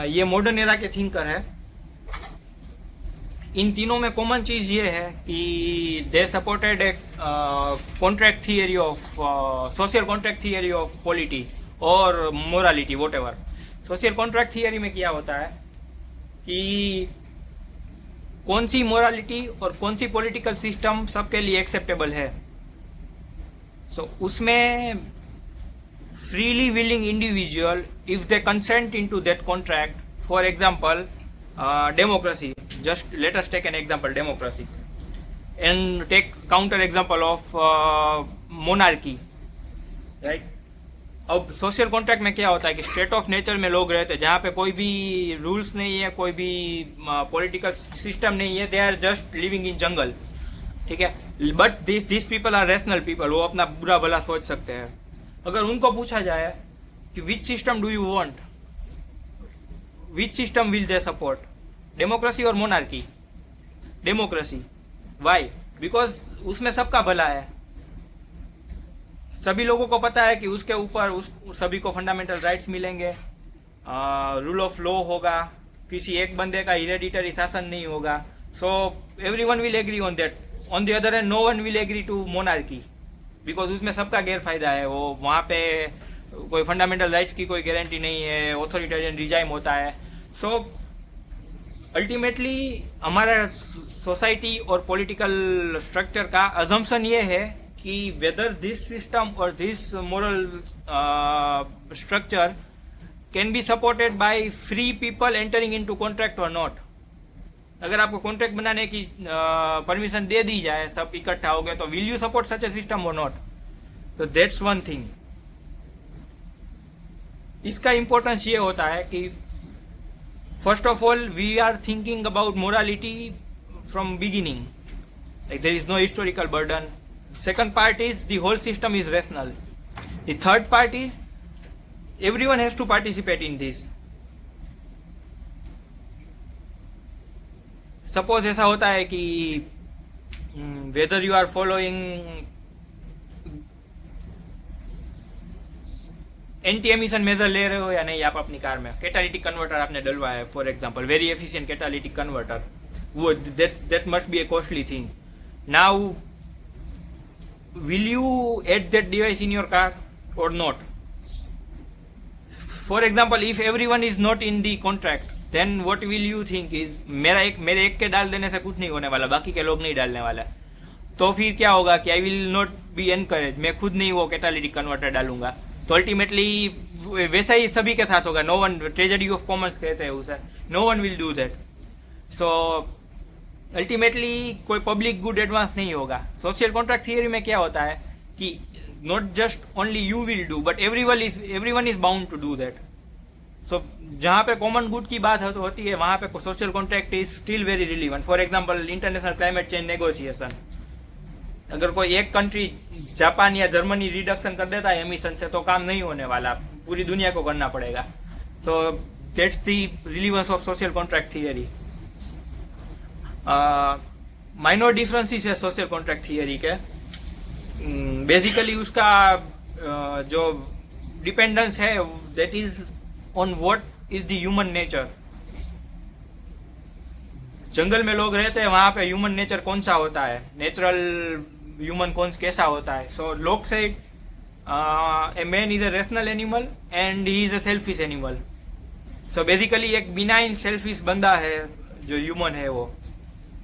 ये modern era के thinker है। इन तीनों में कॉमन चीज ये है कि they supported a contract theory of social contract theory of polity और morality whatever. Social contract theory में क्या होता है कि कौन सी मोरालिटी और कौन सी पॉलिटिकल सिस्टम सबके लिए एक्सेप्टेबल है। सो उसमें freely willing individual, if they consent into that contract, for example democracy, just let us take an example, democracy, and take counter example of monarchy, right? अब सोशल कॉन्ट्रैक्ट में क्या होता है कि स्टेट ऑफ नेचर में लोग रहते हैं जहाँ पे कोई भी रूल्स नहीं है, कोई भी पॉलिटिकल सिस्टम नहीं है, they are just living in jungle, ठीक है। But this people are rational people, वो अपना बुरा भला सोच सकते हैं। अगर उनको पूछा जाए कि which system do you want, which system will they support, democracy और मोनार्की? डेमोक्रेसी। वाई? बिकॉज उसमें सबका भला है, सभी लोगों को पता है कि उसके ऊपर उस सभी को फंडामेंटल राइट्स मिलेंगे, रूल ऑफ लॉ होगा, किसी एक बंदे का हेरेडिटरी शासन नहीं होगा। So everyone will agree on that. On the other hand no one will agree to monarchy, because उसमें सबका गैर फायदा है। वो वहाँ पे कोई फंडामेंटल राइट्स की कोई गारंटी नहीं है, ऑथोरिटेरियन रिजाइम होता है। सो अल्टीमेटली हमारा सोसाइटी और पॉलिटिकल स्ट्रक्चर का अजम्पशन ये है कि वेदर दिस सिस्टम और this moral structure can be supported by free people entering into contract और नॉट। अगर आपको कॉन्ट्रैक्ट बनाने की परमिशन दे दी जाए, सब इकट्ठा हो गए, तो will you support such a system और नॉट? तो दैट्स वन थिंग। इसका इंपॉर्टेंस ये होता है कि first of all we are thinking about morality from beginning, like there is no historical burden. Second part is the whole system is rational. The third part is everyone has to participate in this. Suppose ऐसा होता है कि whether you are following anti emission measure ले रहे हो या नहीं, आप अपनी कार में कैटालिटिक कन्वर्टर आपने डलवाया है, for example very efficient catalytic converter, वो that must be a costly thing. Now will you add that device in your car और not? For example if everyone is not in the contract, then what will you think is मेरे एक के डाल देने से कुछ नहीं होने वाला, बाकी के लोग नहीं डालने वाला। तो फिर क्या होगा कि I will not be encourage, मैं खुद नहीं वो कैटालिटिक कन्वर्टर डालूंगा। तो अल्टीमेटली वैसा ही सभी के साथ होगा। No one, tragedy of commons कहते हैं उसे, no one will do that. So ultimately कोई पब्लिक गुड एडवांस नहीं होगा। सोशल कॉन्ट्रैक्ट थियरी में क्या होता है कि not just only you will do, but everyone is bound to do that. So जहाँ पे कॉमन गुड की बात होती है वहां पे social contract is still very relevant. For example international climate change negotiation, अगर कोई एक कंट्री जापान या जर्मनी रिडक्शन कर देता है एमिशन से, तो काम नहीं होने वाला, पूरी दुनिया को करना पड़ेगा। तो that's the relevance of social contract theory. Minor differences है सोशल कॉन्ट्रैक्ट थियरी के। बेसिकली उसका जो डिपेंडेंस है that is on what is the human nature. जंगल में लोग रहते हैं, वहां पे ह्यूमन नेचर कौन सा होता है, नेचुरल ह्यूमन कौन कैसा होता है। सो लोग से a man is a rational animal and he is a selfish animal. So basically एक बिनाइन सेल्फिश बंदा है जो ह्यूमन है वो,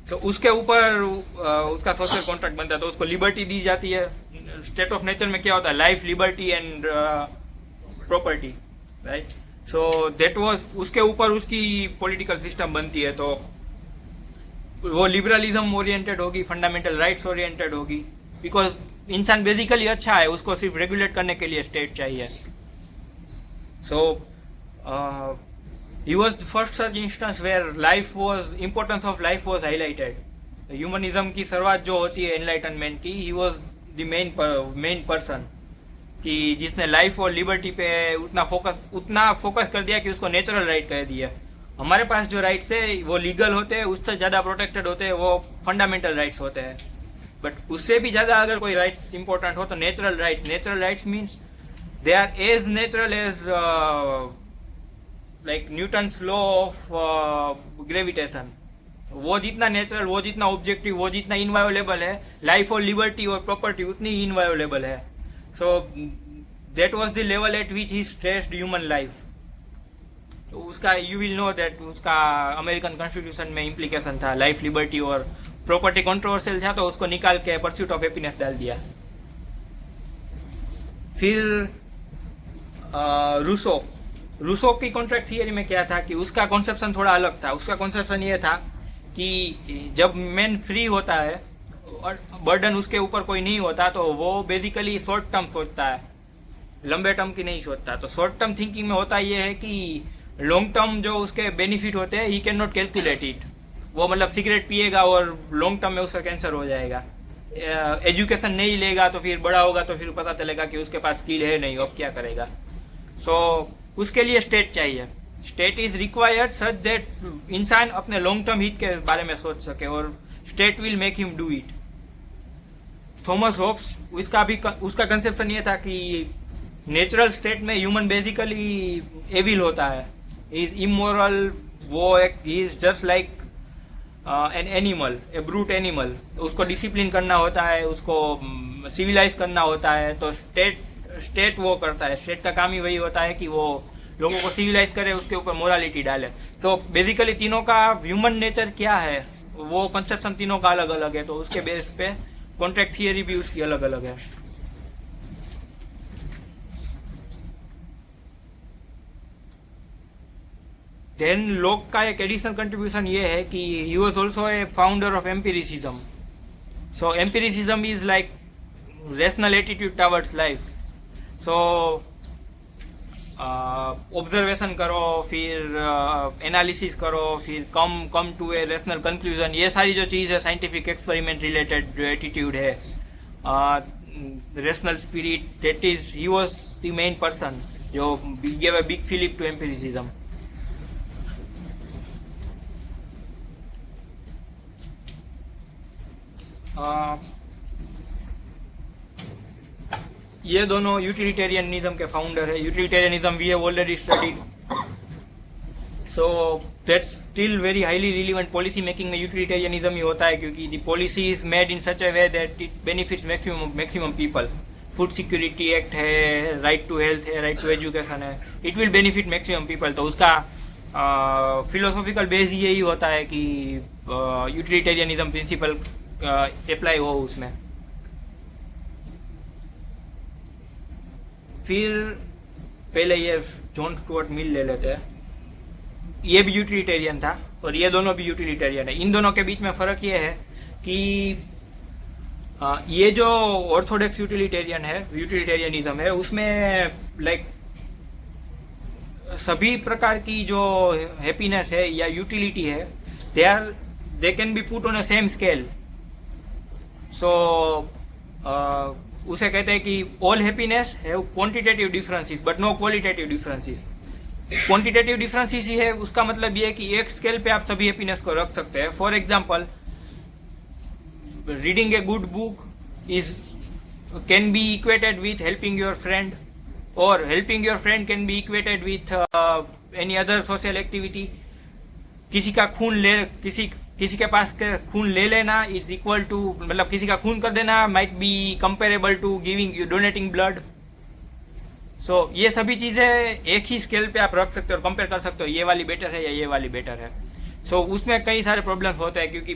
तो उसके ऊपर उसका सोशल कॉन्ट्रैक्ट बनता है, तो उसको लिबर्टी दी जाती है। स्टेट ऑफ नेचर में क्या होता है, life, liberty and property, right. So that was, उसके ऊपर उसकी पॉलिटिकल सिस्टम बनती है। तो वो लिबरलिज्म ओरिएंटेड होगी, फंडामेंटल राइट्स ओरिएंटेड होगी, बिकॉज इंसान बेसिकली अच्छा है, उसको सिर्फ रेगुलेट करने के लिए स्टेट चाहिए। सो he was the first such instance where importance of life was highlighted. Humanism की शुरुआत जो होती है एनलाइटनमेंट की, he was the main person कि जिसने लाइफ और लिबर्टी पे उतना फोकस कर दिया कि उसको नेचुरल राइट कह दिया। हमारे पास जो राइट्स है वो लीगल होते हैं, उससे ज्यादा प्रोटेक्टेड होते हैं, वो फंडामेंटल राइट्स होते हैं। बट उससे भी ज्यादा अगर कोई राइट्स इंपॉर्टेंट हो तो natural rights means they are as natural as like Newton's law of gravitation, वो जितना नेचुरल, वो जितना ऑब्जेक्टिव, वो जितना इनवायोलेबल है, लाइफ और लिबर्टी और प्रॉपर्टी उतनी ही इनवायोलेबल है. So that was the level eight which he stressed human life. तो उसका यू विल नो दैट उसका अमेरिकन कॉन्स्टिट्यूशन में इम्प्लीकेशन था, लाइफ, लिबर्टी और प्रॉपर्टी कंट्रोवर्शियल था, तो उसको निकाल के परस्यूट ऑफ हैप्पीनेस डाल दिया. फिर रूसो की कॉन्ट्रैक्ट थियरी में क्या था कि उसका कॉन्सेप्शन थोड़ा अलग था. उसका कॉन्सेप्शन ये था कि जब मैन फ्री होता है और बर्डन उसके ऊपर कोई नहीं होता, तो वो बेसिकली शॉर्ट टर्म सोचता है, लंबे टर्म की नहीं सोचता. तो शॉर्ट टर्म थिंकिंग में होता ये है कि लॉन्ग टर्म जो उसके बेनिफिट होते हैं, he can not calculate it. वो मतलब सिगरेट पिएगा और लॉन्ग टर्म में उसका कैंसर हो जाएगा. एजुकेशन नहीं लेगा तो फिर बड़ा होगा तो फिर पता चलेगा कि उसके पास स्किल है नहीं, अब क्या करेगा. सो उसके लिए स्टेट चाहिए. State is required such that इंसान अपने लॉन्ग टर्म हित के बारे में सोच सके, और state will make him do it. Thomas Hobbes, उसका कंसेप्शन ये था कि नेचुरल स्टेट में ह्यूमन बेसिकली एविल होता है, इज इमोरल, वो एक is just like an animal, A brute animal. उसको डिसिप्लिन करना होता है, उसको सिविलाइज करना होता है. तो स्टेट वो करता है. स्टेट का काम ही वही होता है कि वो लोगों को सिविलाइज करे, उसके ऊपर मोरालिटी डाले. तो बेसिकली तीनों का ह्यूमन नेचर क्या है, वो कंसेप्शन तीनों का अलग अलग है. तो उसके बेस पे कॉन्ट्रैक्ट थियरी भी उसकी अलग अलग है. देन लॉक का एक एडिशनल कंट्रीब्यूशन ये है कि he was also a founder of empiricism. So empiricism is like rational attitude towards life. So observation करो, फिर एनालिसिस करो, फिर come to a rational conclusion, ये सारी जो चीज़ है साइंटिफिक एक्सपेरिमेंट रिलेटेड जो एटीट्यूड है, rational spirit, that is he was the main person जो give a big fillip to empiricism. ये दोनों यूटिलिटेरियनिज्म के फाउंडर है. Utilitarianism we have already studied, so that's still very highly relevant. Policy making में utilitarianism ही होता है, क्योंकि the policy is made in such A way that it benefits maximum people. Food security act है, right to health है, right to education है, it will benefit maximum people. तो उसका philosophical base यही होता है कि यूटिलिटेरियनिज्म प्रिंसिपल अप्लाई हो उसमें. फिर पहले ये जॉन स्टुअर्ट मिल ले लेते हैं. ये भी यूटिलिटेरियन था और ये दोनों भी यूटिलिटेरियन है. इन दोनों के बीच में फर्क ये है कि ये जो ऑर्थोडॉक्स यूटिलिटेरियनिज्म है, उसमें लाइक सभी प्रकार की जो हैप्पीनेस है या यूटिलिटी है, they can be put on a same scale. So उसे कहते हैं कि ऑल हैप्पीनेस है quantitative differences but no qualitative differences. Quantitative differences ही है, उसका मतलब ये है कि एक स्केल पे आप सभी हैप्पीनेस को रख सकते हैं. For example, reading a good book is can be equated with helping your friend, और helping your friend can be equated with any other social activity. किसी के पास खून ले लेना इज इक्वल टू, मतलब किसी का खून कर देना might be comparable to donating blood. So ये सभी चीजें एक ही स्केल पे आप रख सकते हो और कंपेयर कर सकते हो, ये वाली बेटर है या ये वाली बेटर है. सो उसमें कई सारे प्रॉब्लम्स होते हैं, क्योंकि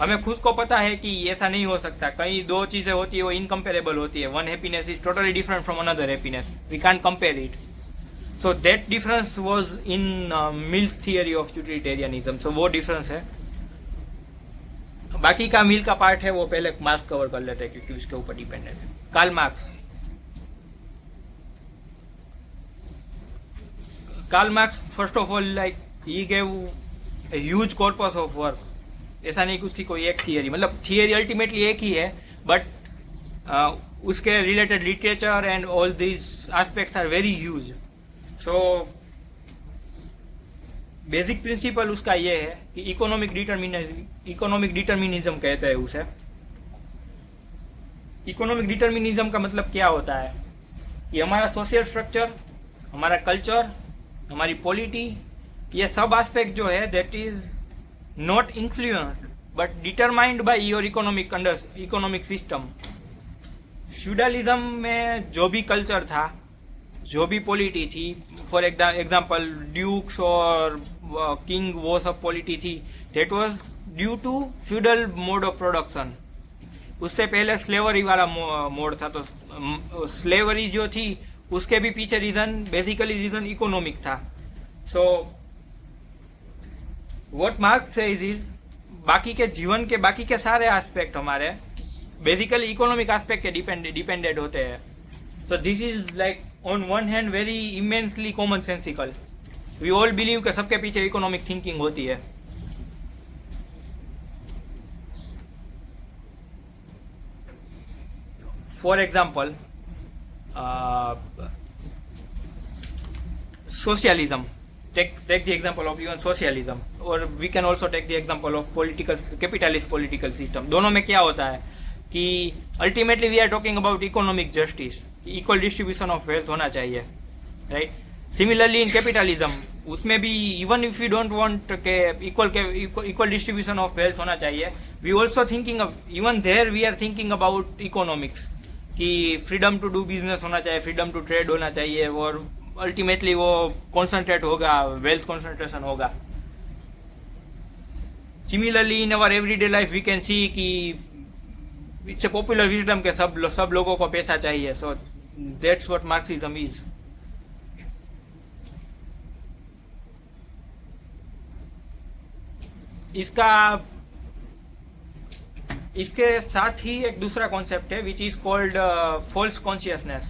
हमें खुद को पता है कि ऐसा नहीं हो सकता. कई दो चीजें होती है वो इनकम्पेरेबल होती है. One happiness is totally different from another happiness, we can't compare it. So that difference was in Mill's theory of utilitarianism. So वो डिफरेंस है. बाकी का मिल का पार्ट है वो पहले मार्क्स कवर कर लेते हैं, क्योंकि उसके ऊपर डिपेंडेंट है. Karl Marx first of all like he gave a huge corpus of work. ऐसा नहीं कि उसकी कोई एक थियरी, मतलब थियरी अल्टीमेटली एक ही है, बट उसके related literature and all these aspects are very huge. So basic principle उसका ये है कि इकोनॉमिक डिटर्मिनिज्म कहते हैं उसे. इकोनॉमिक डिटर्मिनिज्म का मतलब क्या होता है कि हमारा सोशल स्ट्रक्चर, हमारा कल्चर हमारी पॉलिटी, ये सब एस्पेक्ट जो है that is not influenced but determined by your economic system. Feudalism में जो भी कल्चर था, जो भी पॉलिटी थी, फॉर एग्जाम्पल ड्यूक्स और किंग, वो सब पॉलिटी थी, that was due to feudal mode of production. उससे पहले स्लेवरी वाला मोड था, तो स्लेवरी जो थी उसके भी पीछे बेसिकली रीजन इकोनॉमिक था। So what Marx says is बाकी के जीवन के बाकी के सारे एस्पेक्ट हमारे बेसिकली इकोनॉमिक एस्पेक्ट के डिपेंडेड होते हैं। So this is like on one hand very immensely common sensical. We all believe कि सबके पीछे इकोनॉमिक थिंकिंग होती है। For example socialism, take the example of even socialism, or we can also take the example of capitalist political system। दोनों में क्या होता है कि ultimately we are talking about economic justice, equal distribution of wealth होना चाहिए, right? Similarly in capitalism, उसमें भी even if we don't want के equal distribution of wealth होना चाहिए, we also thinking of, even there we are thinking about economics, कि freedom to do business होना चाहिए, फ्रीडम टू ट्रेड होना चाहिए, और अल्टीमेटली वो कॉन्सेंट्रेट होगा, वेल्थ कॉन्सेंट्रेशन होगा। Similarly in our everyday life we can see कि इट्स ए पॉपुलर विजडम के सब लोगों को पैसा चाहिए। So that's what Marxism is. इसके साथ ही एक दूसरा कॉन्सेप्ट है which is called false consciousness.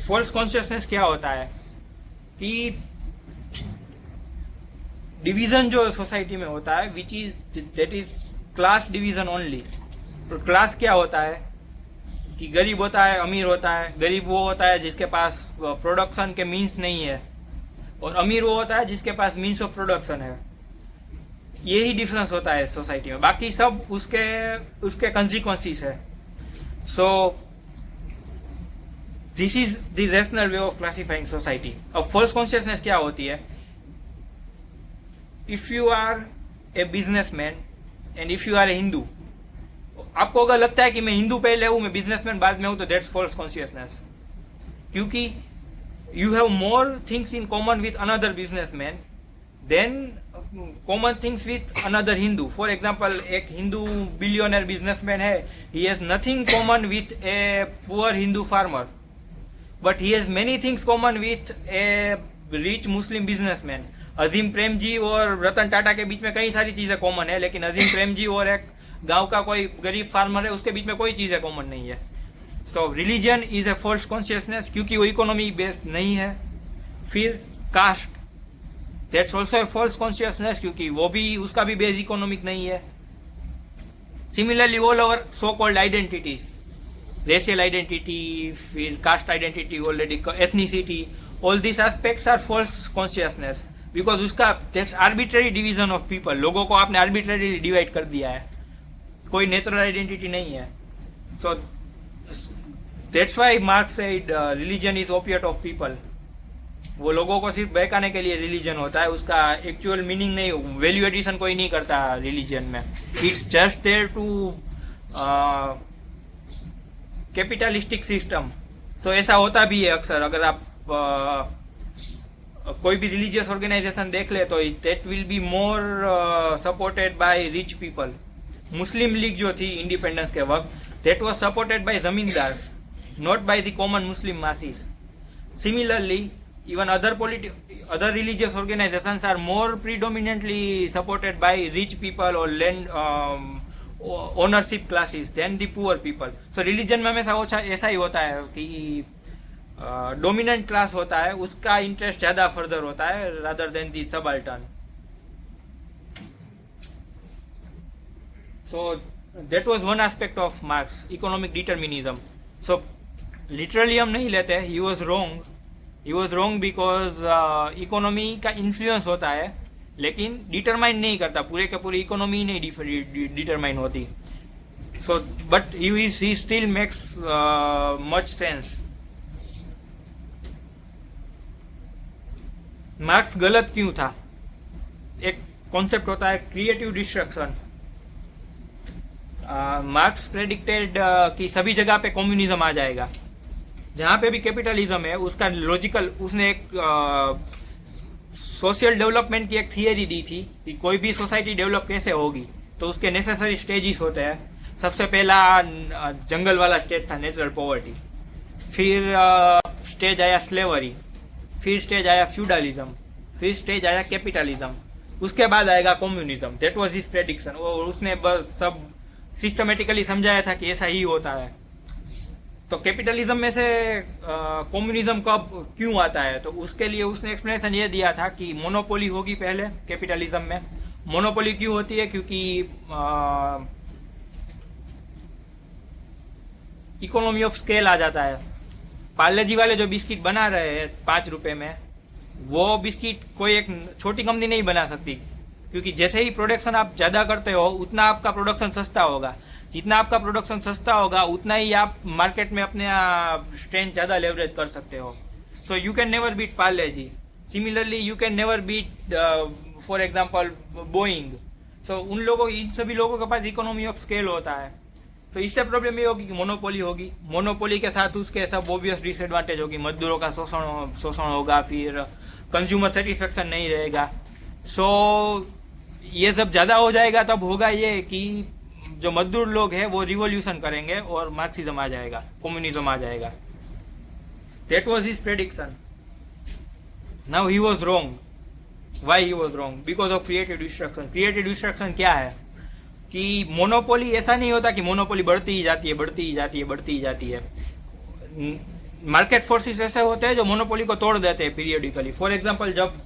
False consciousness क्या होता है कि डिवीजन जो सोसाइटी में होता है which is that is class division only. तो क्लास क्या होता है कि गरीब होता है, अमीर होता है। गरीब वो होता है जिसके पास प्रोडक्शन के मीन्स नहीं है, और अमीर वो होता है जिसके पास मीन्स ऑफ प्रोडक्शन है। यही डिफरेंस होता है सोसाइटी में, बाकी सब उसके कंसिक्वेंसेस है। So this is the rational way of classifying society. अब फॉल्स कॉन्शियसनेस क्या होती है? If you are a businessman and if you are a Hindu, आपको अगर लगता है कि मैं हिंदू पहले हूं, मैं बिजनेसमैन बाद में हूं, तो दैट्स फॉल्स कॉन्शियसनेस, क्योंकि you have more things in common with another businessman then common things with another Hindu. For example, एक हिंदू बिलियनर बिजनेसमैन है, he has nothing common with a poor Hindu farmer, but he has many things common with a rich Muslim businessman. Azim Premji और रतन टाटा के बीच में कई सारी चीजें common है, लेकिन अजीम प्रेमजी और एक गांव का कोई गरीब फार्मर है, उसके बीच में कोई चीजें कॉमन नहीं है। So religion is a false consciousness, क्योंकि वो इकोनॉमी बेस्ड नहीं है। फिर caste, that's also a false consciousness, क्योंकि वो भी उसका भी बेस इकोनॉमिक नहीं है। Similarly all over so called identities, racial identity, फिर caste identity, already ethnicity, all this aspects are false consciousness, because उसका that's arbitrary division of people. लोगों को आपने आर्बिट्ररी डिवाइड कर दिया है, कोई नेचुरल आइडेंटिटी नहीं है। So that's why marks said religion is opiate of people. वो लोगों को सिर्फ बहकाने के लिए रिलीजन होता है, उसका एक्चुअल मीनिंग नहीं, वैल्यू एडिशन कोई नहीं करता रिलीजन में। It's just there to capitalistic system. तो ऐसा होता भी है अक्सर। अगर आप कोई भी रिलीजियस ऑर्गेनाइजेशन देख ले तो that will be more supported by rich people. Muslim league जो थी इंडिपेंडेंस के वक्त, दैट वाज सपोर्टेड बाय जमींदार, not by the common Muslim masses. Similarly, even other religious organizations are more predominantly supported by rich people or land ownership classes than the poor people. So religion में हमेशा ऐसा ही होता है कि dominant class होता है, उसका इंटरेस्ट ज्यादा फर्दर होता है rather than the subaltern. So that was one aspect of Marx, economic determinism. So literally हम नहीं लेते, he was wrong because economy का इन्फ्लुएंस होता है, लेकिन डिटरमाइन नहीं करता। पूरे के पूरी इकोनॉमी नहीं डिटरमाइन होती। So but he still makes much sense. Marks गलत क्यों था? एक कॉन्सेप्ट होता है क्रिएटिव डिस्ट्रक्शन। मार्क्स प्रेडिक्टेड कि सभी जगह पे कम्युनिज्म आ जाएगा। जहां पे भी कैपिटलिज्म है उसका लॉजिकल, उसने एक सोशल डेवलपमेंट की एक थियरी दी थी कि कोई भी सोसाइटी डेवलप कैसे होगी, तो उसके नेसेसरी स्टेजेस होते हैं। सबसे पहला जंगल वाला स्टेज था, नेचुरल पॉवर्टी। फिर स्टेज आया स्लेवरी, फिर स्टेज आया फ्यूडलिज्म, फिर स्टेज आया कैपिटलिज्म, उसके बाद आएगा communism. That was his prediction. और उसने सब सिस्टमेटिकली समझाया था कि ऐसा ही होता है। तो कैपिटलिज्म में से कम्युनिज्म कब क्यों आता है, तो उसके लिए उसने एक्सप्लेनेशन ये दिया था कि मोनोपोली होगी पहले कैपिटलिज्म में। मोनोपोली क्यों होती है? क्योंकि इकोनॉमी ऑफ स्केल आ जाता है। पार्ले जी वाले जो बिस्किट बना रहे हैं 5 रुपए में, वो बिस्किट कोई एक छोटी कंपनी नहीं बना सकती, क्योंकि जैसे ही प्रोडक्शन आप ज्यादा करते हो उतना आपका प्रोडक्शन सस्ता होगा। जितना आपका प्रोडक्शन सस्ता होगा उतना ही आप मार्केट में अपने स्ट्रेंथ ज्यादा लेवरेज कर सकते हो। So you can never beat Parle G. Similarly you can never beat for example Boeing. So इन सभी लोगों के पास इकोनॉमी ऑफ स्केल होता है। तो इससे प्रॉब्लम ये होगी कि मोनोपोली होगी। मोनोपोली के साथ उसके सब ऑब्वियस डिसएडवांटेज होगी। मजदूरों का शोषण होगा, फिर कंज्यूमर सेटिस्फेक्शन नहीं रहेगा। सो ये जब ज्यादा हो जाएगा तब होगा ये कि जो मजदूर लोग हैं वो रिवॉल्यूशन करेंगे और मार्क्सिज्म आ जाएगा, कम्युनिज्म आ जाएगा। That was his prediction. Now he was wrong. Why he was wrong? Because of creative destruction. Creative destruction क्या है कि मोनोपोली ऐसा नहीं होता कि मोनोपोली बढ़ती ही जाती है, बढ़ती ही जाती है, बढ़ती ही जाती है। मार्केट फोर्सेस ऐसे होते हैं जो मोनोपोली को तोड़ देते हैं पीरियडिकली। फॉर एग्जांपल जब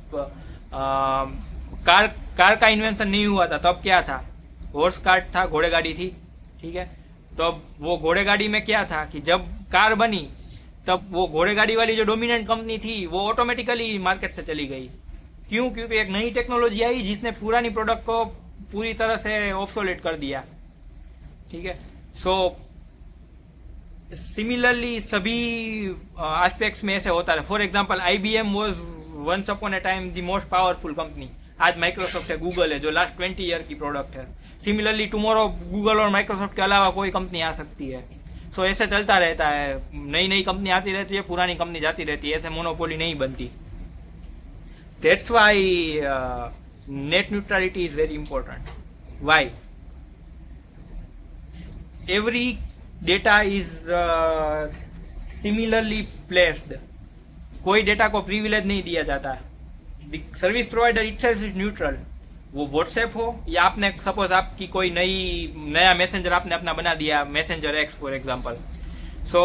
कार का इन्वेंशन नहीं हुआ था तब क्या था? हॉर्स कार्ट था, घोड़े गाड़ी थी, ठीक है। तो वो घोड़े गाड़ी में क्या था कि जब कार बनी तब वो घोड़े गाड़ी वाली जो डोमिनेंट कंपनी थी वो ऑटोमेटिकली मार्केट से चली गई। क्यों? क्योंकि एक नई टेक्नोलॉजी आई जिसने पुरानी प्रोडक्ट को पूरी तरह से ऑब्सोलेट कर दिया, ठीक है। सो सिमिलरली सभी एस्पेक्ट्स में ऐसे होता है। For example IBM was once upon a time the most powerful company. आज माइक्रोसॉफ्ट है, गूगल है, जो लास्ट 20 ईयर की प्रोडक्ट है। सिमिलरली टुमारो गूगल और माइक्रोसॉफ्ट के अलावा कोई कंपनी आ सकती है। सो ऐसे चलता रहता है, नई नई कंपनी आती रहती है, पुरानी कंपनी जाती रहती है, ऐसे मोनोपोली नहीं बनती। That's why net neutrality is very important. Why? Every data is similarly placed. कोई डेटा को प्रिविलेज नहीं दिया जाता। The service provider itself is neutral. वो व्हाट्सएप हो या आपने सपोज आपकी कोई नया मैसेंजर आपने अपना बना दिया, messenger x for example. So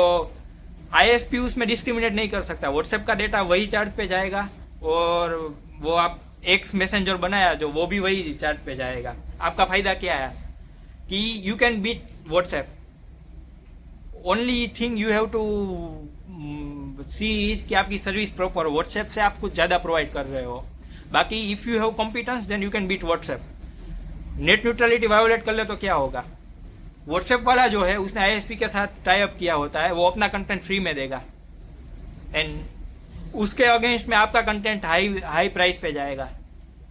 ISP उसमें डिस्क्रिमिनेट नहीं कर सकता। व्हाट्सएप का डेटा वही चार्ज पे जाएगा और वो आप एक्स मैसेंजर बनाया जो वो भी वही चार्ज पे जाएगा। आपका फायदा क्या है कि you can beat WhatsApp. Only thing you have to see is कि आपकी सर्विस प्रॉपर व्हाट्सएप से आप कुछ ज्यादा प्रोवाइड कर रहे हो। बाकी if you have competence then you can beat WhatsApp. Net neutrality violate कर ले तो क्या होगा? व्हाट्सएप वाला जो है उसने ISP के साथ टाई अप किया होता है, वो अपना कंटेंट फ्री में देगा एंड उसके अगेंस्ट में आपका कंटेंट हाई प्राइस पे जाएगा।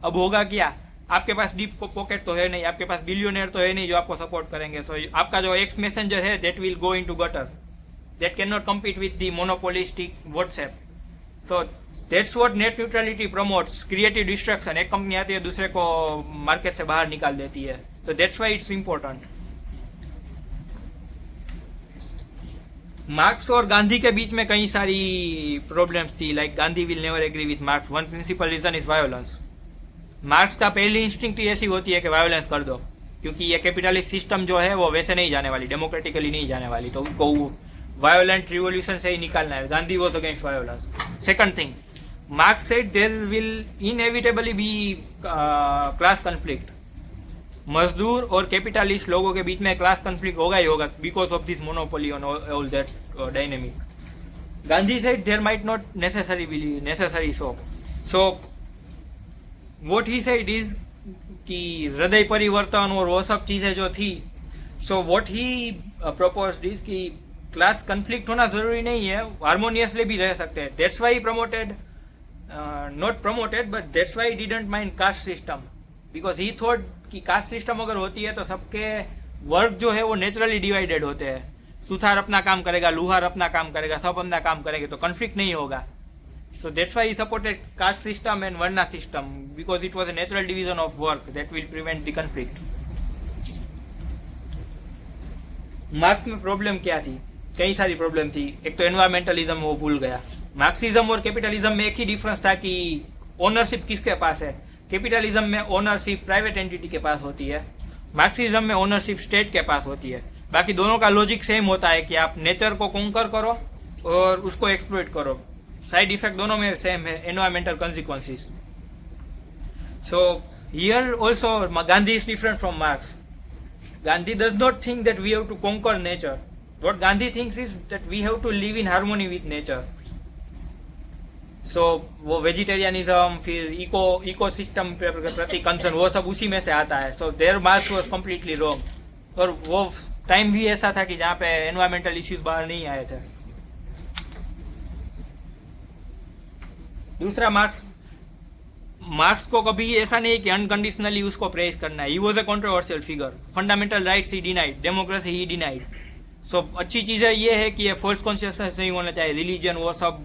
अब होगा क्या? आपके पास डीप पॉकेट तो है नहीं, आपके पास बिलियनर तो है नहीं जो आपको सपोर्ट करेंगे। सो आपका जो एक्स मैसेंजर है that will go into gutter, that can not compete with the monopolistic WhatsApp. So that's what net neutrality promotes, creative destruction. एक कंपनी आती है दूसरे को मार्केट से बाहर निकाल देती है। So that's why it's important. Marx और गांधी के बीच में कई सारी प्रॉब्लम्स थी। Like Gandhi will never agree with Marx. One principle reason is violence. Marx का पहली इंस्टिंक्ट ऐसी होती है कि वायोलेंस कर दो, क्योंकि ये कैपिटलिस्ट सिस्टम जो है वो वैसे नहीं जाने वाली, डेमोक्रेटिकली नहीं जाने वाली, तो उसको वायोलेंट रिवोल्यूशन से ही निकालना है। Gandhi was against violence. Second thing, Marx said there will inevitably be class conflict. मजदूर और कैपिटलिस्ट लोगों के बीच में क्लास कॉन्फ्लिक्ट होगा ही होगा because of this monopoly on all that dynamic. Gandhi said there might not necessary so what he said is कि हृदय परिवर्तन और वो सब चीजें जो थी, so what he proposed is कि क्लास कॉन्फ्लिक्ट होना जरूरी नहीं है, हार्मोनियसली भी रह सकते हैं। That's why he promoted not promoted, but that's why he didn't mind caste system, because he thought कि कास्ट सिस्टम अगर होती है तो सबके वर्क जो है वो नेचुरली डिवाइडेड होते हैं. सुथार अपना काम करेगा, लुहार अपना काम करेगा, सब अपना काम करेंगे तो कॉन्फ्लिक्ट नहीं होगा. So that's why he supported caste system and Varna system, because it was a natural division of work that will prevent the conflict. Marks में प्रॉब्लम क्या थी? कई सारी प्रॉब्लम थी. एक तो एनवायरमेंटलिज्म वो भूल गया. मार्क्सिज्म और कैपिटलिज्म में एक ही डिफरेंस था कि ओनरशिप किसके पास है. कैपिटलिज्म में ओनरशिप प्राइवेट एंटिटी के पास होती है, मार्क्सिज्म में ओनरशिप स्टेट के पास होती है. बाकी दोनों का लॉजिक सेम होता है कि आप नेचर को कॉन्कर करो और उसको एक्सप्लॉइट करो. साइड इफेक्ट दोनों में सेम है, environmental consequences. So here also Gandhi is different from marks. Gandhi does not think that we have to conquer nature. What Gandhi thinks is that we have to live in harmony with nature. So वो vegetarianism, फिर ecosystem प्रति concern, वो सब उसी में से आता है. So there marks was completely wrong. और वो टाइम भी ऐसा था कि जहाँ पे एनवायरमेंटल इश्यूज बाहर नहीं आए थे. दूसरा, मार्क्स को कभी ऐसा नहीं कि अनकंडीशनली उसको प्रेज करना है. He was a controversial figure. Fundamental rights he denied, democracy he denied. So अच्छी चीज़ ये है कि ये फोर्स कॉन्शियसनेस नहीं होना चाहिए, रिलीजन वो सब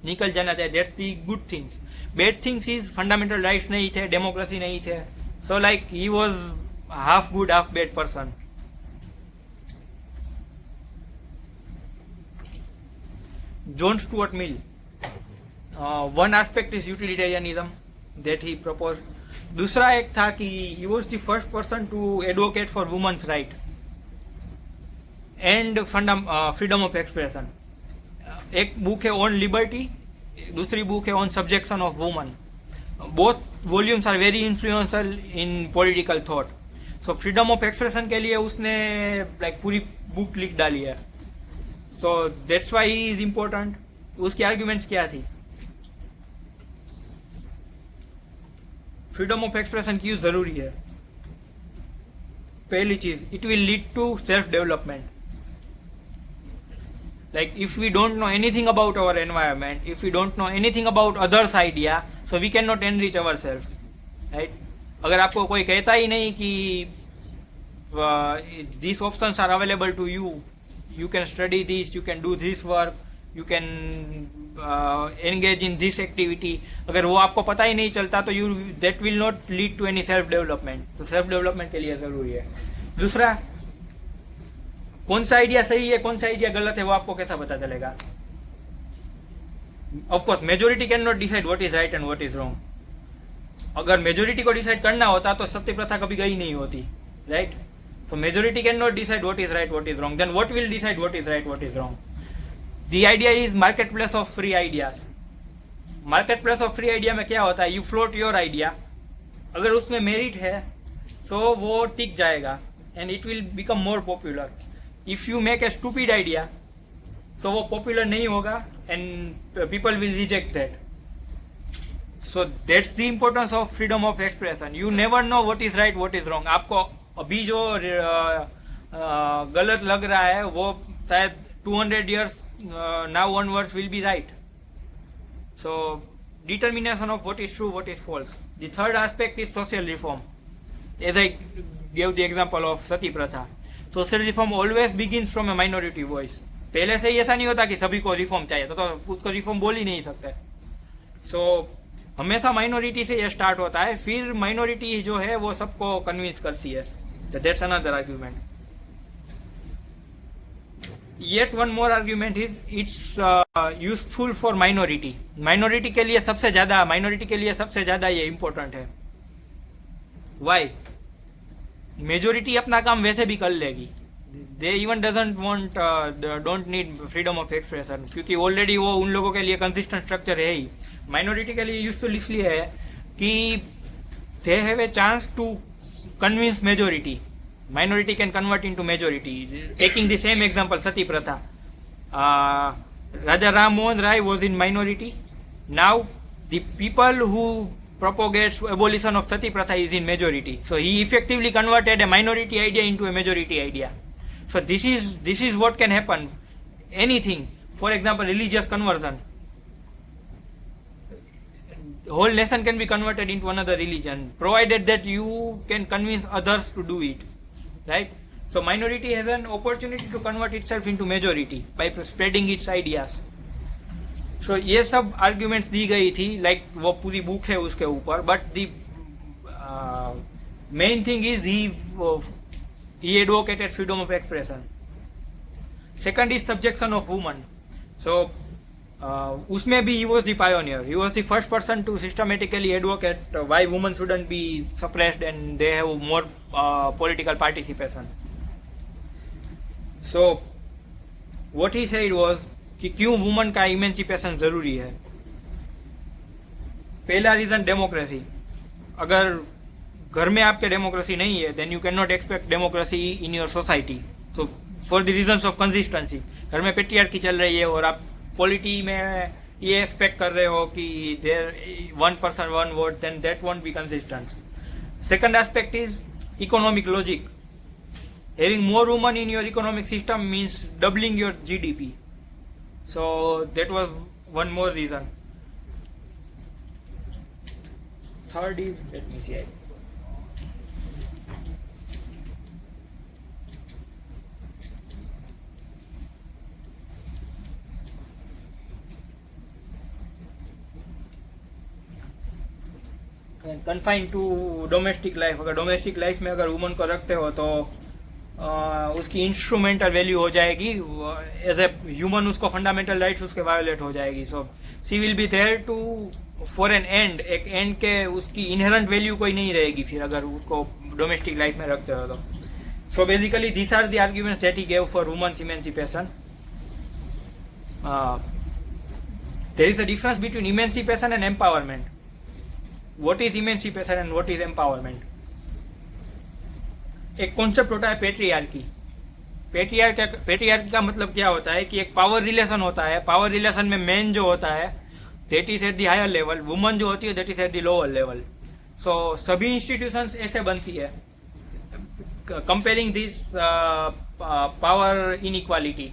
निकल जाना चाहिए. That's the good things. Bad things is fundamental rights नहीं थे, डेमोक्रेसी नहीं थे. So like he was half good half bad person. John Stuart Mill, one aspect is utilitarianism that he proposed. दूसरा एक था कि he was the first person to advocate for women's right and freedom of expression. एक book है on liberty, दूसरी book है on subjection of women. Both volumes are very influential in political thought. So freedom of expression के लिए उसने like पूरी book लिख डाली है. So that's why he is important. उसकी आर्ग्यूमेंट्स क्या थी? फ्रीडम ऑफ एक्सप्रेशन क्यों जरूरी है? पहली चीज, it will lead to self development. Like if we don't know anything about our environment, if we don't know anything about others idea, so we can not enrich our self, right? अगर आपको कोई कहता ही नहीं कि this options are available to you, you can study this, you can do this work, you can engage in this activity, अगर वो आपको पता ही नहीं चलता तो you that will not lead to any self development. तो सेल्फ डेवलपमेंट के लिए जरूरी है. दूसरा, कौन सा आइडिया सही है कौन सा आइडिया गलत है वो आपको कैसा पता चलेगा? Of course majority can not decide what is right and what is wrong. अगर मेजोरिटी को डिसाइड करना होता तो सत्य प्रथा कभी गई नहीं होती, right? So majority cannot decide what is right, what is wrong. Then what will decide what is right, what is wrong? The idea is marketplace of free ideas. Marketplace of free idea में क्या होता है? You float your idea. अगर उसमें merit है तो वो टिक जाएगा and it will become more popular. If you make a stupid idea, so वो popular नहीं होगा and people will reject that. So that's the importance of freedom of expression. You never know what is right, what is wrong. आपको अभी जो गलत लग रहा है वो शायद 200 years now onwards will be right. So determination of what is true, what is false. The third aspect is social reform. As I gave the example of Sati Pratha. Social reform always begins from a minority voice. पहले से ही ऐसा नहीं होता कि सभी को reform चाहिए तो उसको रिफॉर्म बोल ही नहीं सकते. So हमेशा माइनॉरिटी से ये स्टार्ट होता है, फिर माइनॉरिटी जो है वो सबको कन्विंस करती है. So that's another argument. Yet one more argument is it's useful for minority. Minority के लिए सबसे ज्यादा ये important है. Why? Majority अपना काम वैसे भी कर लेगी. They even don't need freedom of expression क्योंकि already वो उन लोगों के लिए consistent structure है ही. Minority के लिए useful इसलिए है कि they have a chance to convince majority. Minority can convert into majority. Taking the same example, Sati Pratha. Raja Ram Mohan Rai was in minority. Now the people who propagates abolition of Sati Pratha is in majority. So he effectively converted a minority idea into a majority idea. So this is what can happen. Anything, for example, religious conversion. whole nation can be converted into another religion, provided that you can convince others to do it, right? So minority has an opportunity to convert itself into majority by spreading its ideas. So ये सब arguments दी गई थी, like वो पूरी book है उसके ऊपर, but the main thing is he advocated freedom of expression. Second is subjection of women. So उसमें भी he was the pioneer. He was the first person to systematically advocate why women shouldn't be suppressed and they have more political participation. So what he said was कि क्यों woman का emancipation जरूरी है. पहला reason democracy. अगर घर में आपके डेमोक्रेसी नहीं है then you can not expect democracy in your society. So for the reasons of consistency, घर में पेट्रियार्की चल रही है और आप पॉलिटी में ये एक्सपेक्ट कर रहे हो कि there one person one vote, then that won't be consistent. Second aspect is economic logic. Having more women in your economic system means doubling your GDP. So that was one more reason. Third is, let me see. Confined to domestic life. अगर domestic life में अगर woman को रखते हो तो उसकी instrumental value हो जाएगी, एज ए ह्यूमन उसको फंडामेंटल राइट्स उसके वायोलेट हो जाएगी. So she will be there to for an end, एक एंड के उसकी इनहेरेंट वैल्यू कोई नहीं रहेगी फिर अगर उसको डोमेस्टिक लाइफ में रखते हो तो. So basically this are the arguments that he gave for women's emancipation. There is a difference between emancipation and empowerment. What is emancipation and what is empowerment? एक कॉन्सेप्ट होता है पेट्रियार्की. पेट्रियार्की का मतलब क्या होता है कि एक पावर रिलेशन होता है. पावर रिलेशन में मैन जो होता है that is at the higher level, woman जो होती है that is at the lower level. So सभी इंस्टीट्यूशंस ऐसे बनती है. Comparing this power inequality,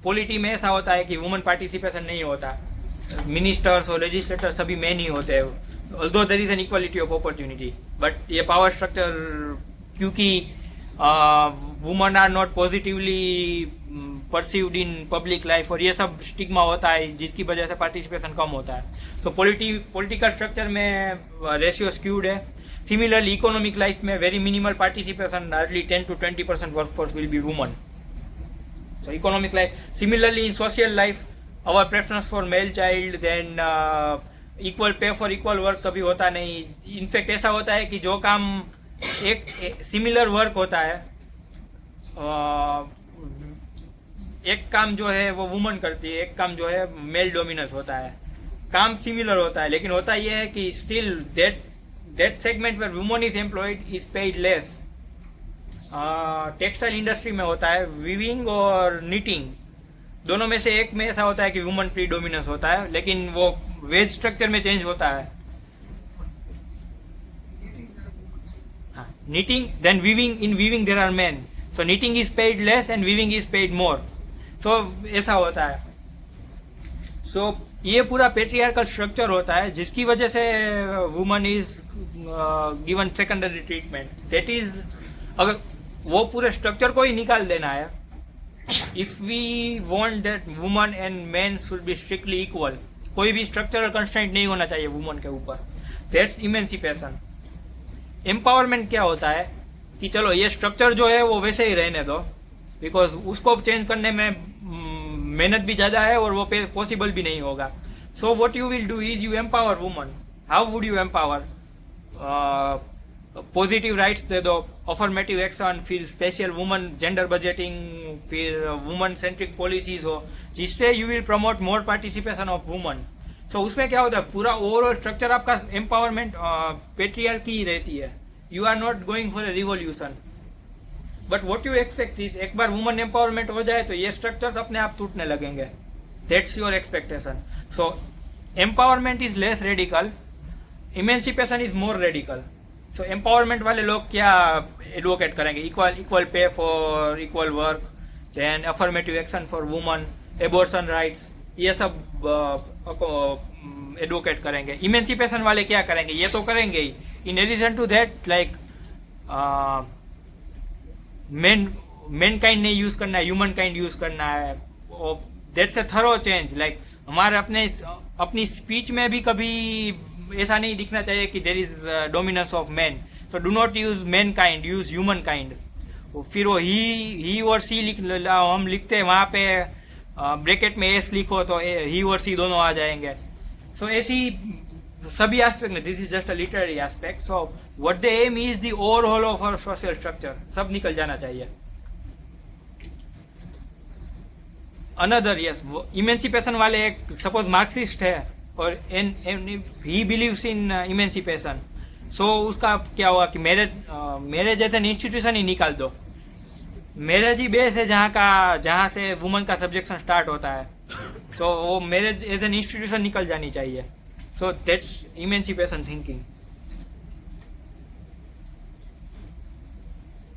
polity में ऐसा होता है कि वुमन पार्टिसिपेशन नहीं होता. मिनिस्टर्स और लेजिस्लेटर सभी मैन ही होते हैं, although there is an equality of opportunity. But ये पावर स्ट्रक्चर क्योंकि woman are not positively perceived in public life और ये सब स्टिग्मा होता है जिसकी वजह से पार्टिसिपेशन कम होता है. सो पॉलिटिकल स्ट्रक्चर में रेशियो स्क्यूड है. सिमिलरली इकोनॉमिक लाइफ में very minimal participation, hardly 10 to 20% workforce will be woman. So economic life. Similarly in social life our preference for male child, then equal pay for equal work कभी होता नहीं. In fact ऐसा होता है कि जो काम एक सिमिलर वर्क होता है, एक काम जो है वो वुमन करती है, एक काम जो है मेल डोमिनेंस होता है. काम सिमिलर होता है लेकिन होता यह है कि still that segment where woman is employed is paid less. Textile industry में होता है, वीविंग और नीटिंग दोनों में से एक में ऐसा होता है कि वुमन प्री डोमिनेंस होता है, लेकिन वो वेज स्ट्रक्चर में चेंज होता है. Knitting, then weaving. In weaving there are men, so knitting is paid less and weaving is paid more. So ऐसा होता है. So ये पूरा पेट्रियार्कल स्ट्रक्चर होता है जिसकी वजह से woman is given secondary treatment. That is, अगर वो पूरे स्ट्रक्चर को ही निकाल देना है, if we want that woman and man should be strictly equal, कोई भी स्ट्रक्चरल कंस्ट्रेंट नहीं होना चाहिए वुमन के ऊपर. That's emancipation. एम्पावरमेंट क्या होता है कि चलो ये स्ट्रक्चर जो है वो वैसे ही रहने दो, बिकॉज उसको चेंज करने में मेहनत भी ज्यादा है और वो पॉसिबल भी नहीं होगा. So what you will do is you empower woman. How would you empower? Positive rights दे दो, अफर्मेटिव एक्शन, फिर स्पेशल वुमन जेंडर बजटिंग, फिर वुमन सेंट्रिक पॉलिसीज हो जिससे you will promote more participation of woman. So उसमें क्या होता है, पूरा ओवरऑल स्ट्रक्चर आपका एम्पावरमेंट पेट्रियार्की ही रहती है. You are not going for a revolution. But what you expect is, एक बार वुमन एम्पावरमेंट हो जाए तो ये स्ट्रक्चर्स अपने आप टूटने लगेंगे. That's your expectation. So empowerment is less radical, emancipation is more radical. So empowerment वाले लोग क्या एडवोकेट करेंगे? Equal pay for equal work, then affirmative action for woman, abortion rights, ये सब एडवोकेट करेंगे। इमेंसिपेशन वाले क्या करेंगे, ये तो करेंगे ही। In addition to that like mankind नहीं यूज करना है, ह्यूमन काइंड यूज करना है। That's a thorough change. Like हमारे अपनी स्पीच में भी कभी ऐसा नहीं दिखना चाहिए कि there is dominance of man. So do not use man kind, use human kind. फिर वो ही और सी हम लिखते हैं, वहाँ पे ब्रैकेट में एस लिखो तो ही और सी दोनों आ जाएंगे। सो ऐसी सभी एस्पेक्ट में, this is just a literary aspect. So what the aim is the overall of our social structure, सब निकल जाना चाहिए। अनदर यस, इमेंसिपेशन वाले एक सपोज मार्क्सिस्ट है और ही बिलीव्स इन इमेंसिपेशन, सो उसका क्या हुआ कि मैरिज एज एन इंस्टीट्यूशन ही निकाल दो। मैरिज ही बेस है जहाँ से वुमन का सब्जेक्शन स्टार्ट होता है। सो वो मैरिज एज एन इंस्टीट्यूशन निकल जानी चाहिए। So that's emancipation thinking.